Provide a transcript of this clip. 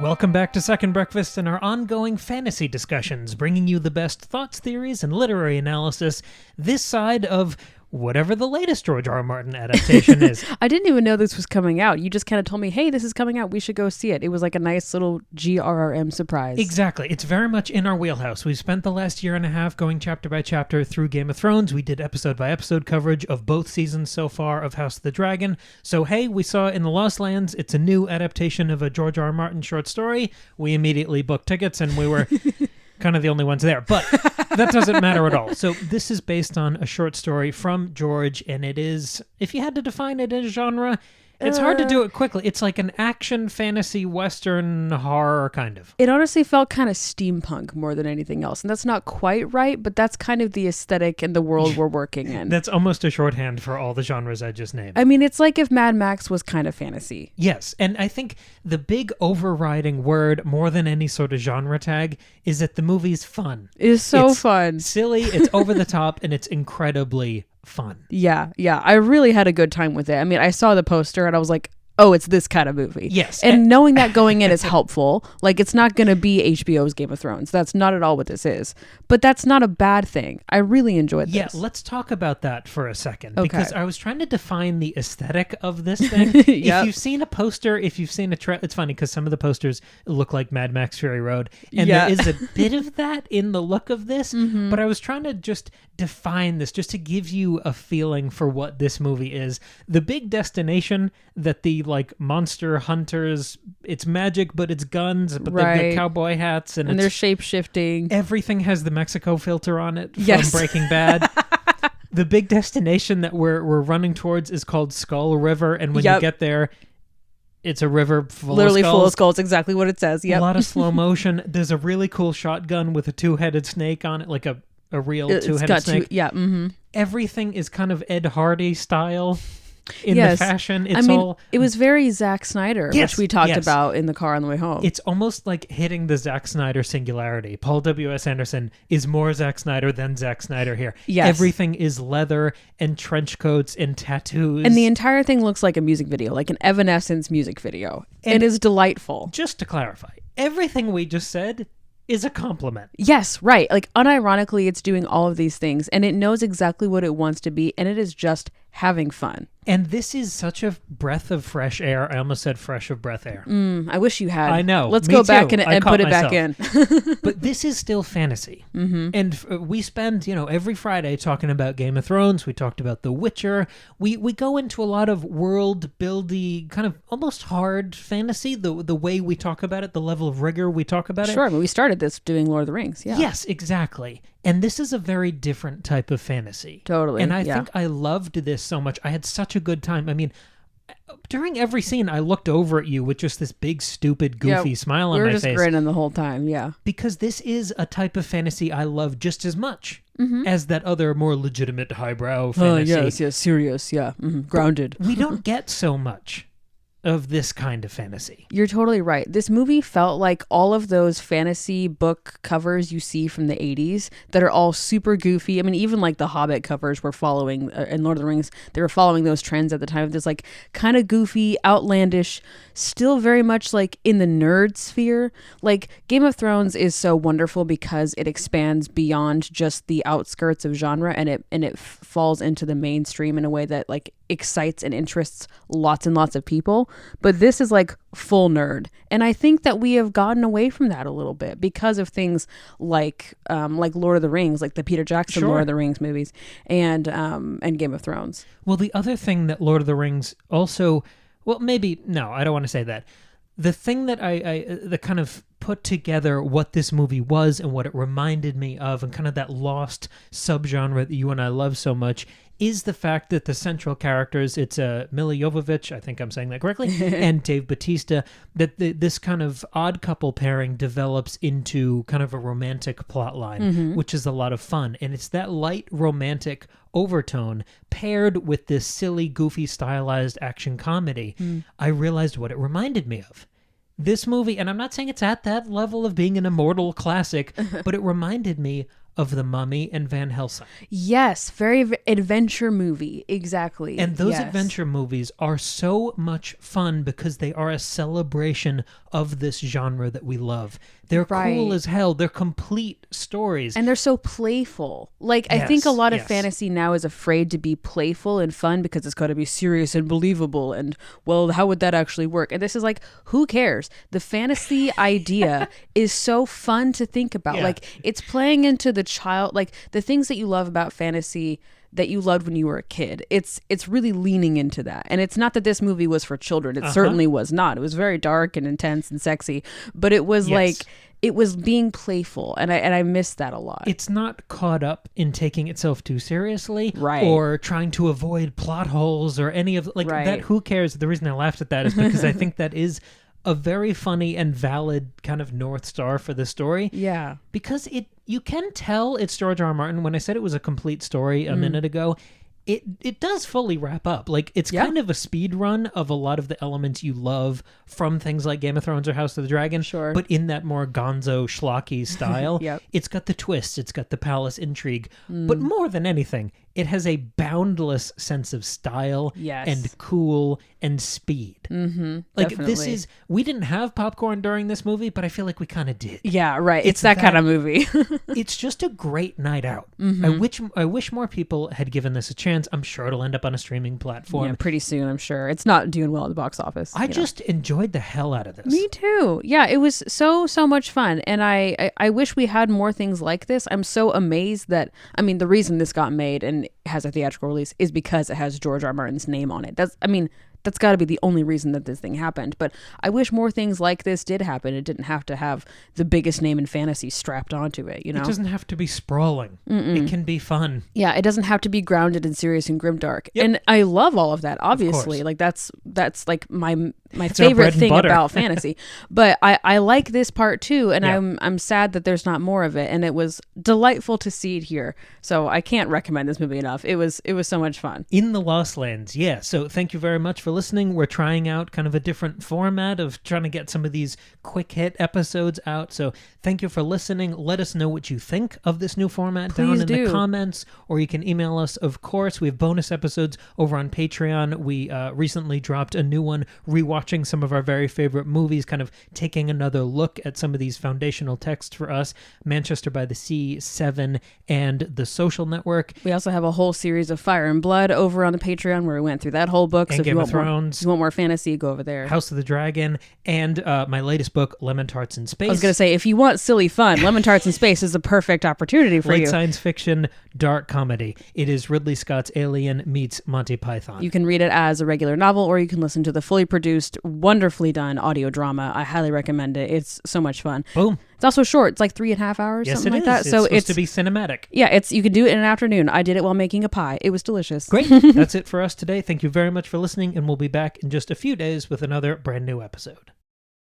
Welcome back to Second Breakfast and our ongoing fantasy discussions, bringing you the best thoughts, theories, and literary analysis this side of whatever the latest George R. R. Martin adaptation is. I didn't even know this was coming out. You just kind of told me, hey, this is coming out. We should go see it. It was like a nice little GRRM surprise. Exactly. It's very much in our wheelhouse. We've spent the last year and a half going chapter by chapter through Game of Thrones. We did episode by episode coverage of both seasons so far of House of the Dragon. So, hey, we saw in the Lost Lands, it's a new adaptation of a George R. R. Martin short story. We immediately booked tickets and we were kind of the only ones there. But that doesn't matter at all. So this is based on a short story from George, and it is, if you had to define it as genre, it's hard to do it quickly. It's like an action, fantasy, western, horror kind of. It honestly felt kind of steampunk more than anything else. And that's not quite right, but that's kind of the aesthetic and the world we're working in. That's almost a shorthand for all the genres I just named. I mean, it's like if Mad Max was kind of fantasy. Yes, and I think the big overriding word, more than any sort of genre tag, is that the movie's fun. It is so It's fun. Silly, it's over the top, and it's incredibly fun. Yeah. I really had a good time with it. I mean, I saw the poster and I was like, oh, it's this kind of movie. Yes. And knowing that going in is helpful. Like, it's not going to be HBO's Game of Thrones. That's not at all what this is. But that's not a bad thing. I really enjoyed this. Yeah, let's talk about that for a second. Okay. Because I was trying to define the aesthetic of this thing. Yep. If you've seen a poster, if you've seen a trailer, it's funny because some of the posters look like Mad Max Fury Road. And Yeah. there is a bit of that in the look of this. Mm-hmm. But I was trying to just define this, just to give you a feeling for what this movie is. The big destination that the, like, monster hunters, it's magic, but it's guns, but Right. they've got cowboy hats. And they're it's, shape-shifting. everything has the Mexico filter on it from Yes. Breaking Bad. The big destination that we're running towards is called Skull River, and when you Yep. get there, it's a river Literally of skulls. full of skulls. Exactly what it says. Yep. A lot of slow motion. There's a really cool shotgun with a two-headed snake on it, like a real It's two-headed got snake. yeah. Mm-hmm. Everything is kind of Ed Hardy style in Yes. the fashion. I It's mean, all... it was very Zack Snyder, Yes, which we talked yes. about in the car on the way home. It's almost like hitting the Zack Snyder singularity. Paul W.S. Anderson is more Zack Snyder than Zack Snyder here. Yes. Everything is leather and trench coats and tattoos. And the entire thing looks like a music video, like an Evanescence music video. And- it is delightful. Just to clarify, everything we just said is a compliment. Yes, right. Like, unironically, it's doing all of these things, and it knows exactly what it wants to be, and it is just having fun. And this is such a breath of fresh air. I almost said fresh of breath air. I wish you had. I know. Let's Me go back too. and I put caught it back in. But this is still fantasy. Mm-hmm. And we spend, every Friday talking about Game of Thrones. We talked about The Witcher. We go into a lot of world-buildy, kind of almost hard fantasy, the way we talk about it, the level of rigor we talk about it. Sure, but we started this doing Lord of the Rings. Yeah. Yes, exactly. And this is a very different type of fantasy. Totally, And I yeah. think I loved this so much. I had such a good time. I mean, during every scene, I looked over at you with just this big, stupid, goofy smile on we were my just face. grinning the whole time. Yeah. Because this is a type of fantasy I love just as much Mm-hmm. as that other more legitimate highbrow fantasy. yes, serious. Yeah. Grounded. We don't get so much of this kind of fantasy. You're totally right. This movie felt like all of those fantasy book covers you see from the 80s that are all super goofy. I mean, even like the Hobbit covers were following, in Lord of the Rings, they were following those trends at the time of this like kind of goofy, outlandish, still very much like in the nerd sphere. Like Game of Thrones is so wonderful because it expands beyond just the outskirts of genre and it falls into the mainstream in a way that like excites and interests lots and lots of people. But this is like full nerd, and I think that we have gotten away from that a little bit because of things like Lord of the Rings, like the Peter Jackson Sure. Lord of the Rings movies, and Game of Thrones. Well, the other thing that Lord of the Rings also, well, maybe, no, I don't want to say that. The thing that that kind of put together what this movie was and what it reminded me of and kind of that lost subgenre that you and I love so much is the fact that the central characters, it's Mila Jovovich, I think I'm saying that correctly, and Dave Bautista, that this kind of odd couple pairing develops into kind of a romantic plot line, which is a lot of fun. And it's that light romantic overtone paired with this silly, goofy, stylized action comedy. I realized what it reminded me of. This movie, and I'm not saying it's at that level of being an immortal classic, but it reminded me of The Mummy and Van Helsing. Yes, adventure movie. Exactly. And those Yes. adventure movies are so much fun because they are a celebration of this genre that we love. They're cool as hell. They're complete stories. And they're so playful. Like, I think a lot of yes. fantasy now is afraid to be playful and fun because it's got to be serious and believable. And, well, how would that actually work? And this is like, who cares? The fantasy idea is so fun to think about. Yeah. Like, it's playing into the the things that you love about fantasy that you loved when you were a kid. It's really leaning into that. And it's not that this movie was for children. It certainly was not. It was very dark and intense and sexy, but it was like, it was being playful, and I miss that a lot. It's not caught up in taking itself too seriously, Right. or trying to avoid plot holes or any of that. Who cares? The reason I laughed at that is because I think that is a very funny and valid kind of North Star for the story. Yeah. Because you can tell it's George R. R. Martin. When I said it was a complete story a minute ago, it does fully wrap up. Like, it's kind of a speed run of a lot of the elements you love from things like Game of Thrones or House of the Dragon. Sure. But in that more gonzo, schlocky style. Yep. It's got the twists. It's got the palace intrigue. But more than anything, it has a boundless sense of style and cool and speed. Mm-hmm. Like, Definitely. we didn't have popcorn during this movie, but I feel like we kind of did. Yeah, right. It's that kind of movie. It's just a great night out. I wish more people had given this a chance. I'm sure it'll end up on a streaming platform. Yeah, pretty soon, I'm sure. It's not doing well at the box office. I just enjoyed the hell out of this. Me too. Yeah, it was so much fun. And I wish we had more things like this. I'm so amazed that, I mean, the reason this got made and has a theatrical release is because it has George R. R. Martin's name on it. That's got to be the only reason that this thing happened. But I wish more things like this did happen. It didn't have to have the biggest name in fantasy strapped onto it, you know? It doesn't have to be sprawling. It can be fun. Yeah, it doesn't have to be grounded and serious and grimdark. Yep. And I love all of that, obviously. Like, that's like my favorite thing about fantasy. But I like this part too, and I'm sad that there's not more of it. And it was delightful to see it here. So I can't recommend this movie enough. It was so much fun. In the Lost Lands, yeah. So thank you very much for listening. We're trying out kind of a different format of trying to get some of these quick hit episodes out. So thank you for listening. Let us know what you think of this new format down in the comments, or you can email us, of course. We have bonus episodes over on Patreon. We recently dropped a new one, rewatching some of our very favorite movies, kind of taking another look at some of these foundational texts for us: Manchester by the Sea, Seven, and The Social Network. We also have a whole series of Fire and Blood over on the Patreon where we went through that whole book. And so Game of Thrones. If you want more fantasy, go over there. House of the Dragon, and my latest book, Lemon Tarts in Space. I was going to say, if you want silly fun, Lemon Tarts in Space is a perfect opportunity for you. Science fiction, dark comedy. It is Ridley Scott's Alien meets Monty Python. You can read it as a regular novel, or you can listen to the fully produced, wonderfully done audio drama. I highly recommend it. It's so much fun. Boom. It's also short. It's like 3.5 hours, something like that. It's so supposed to be cinematic. Yeah, you can do it in an afternoon. I did it while making a pie. It was delicious. Great. That's it for us today. Thank you very much for listening, and we'll be back in just a few days with another brand new episode.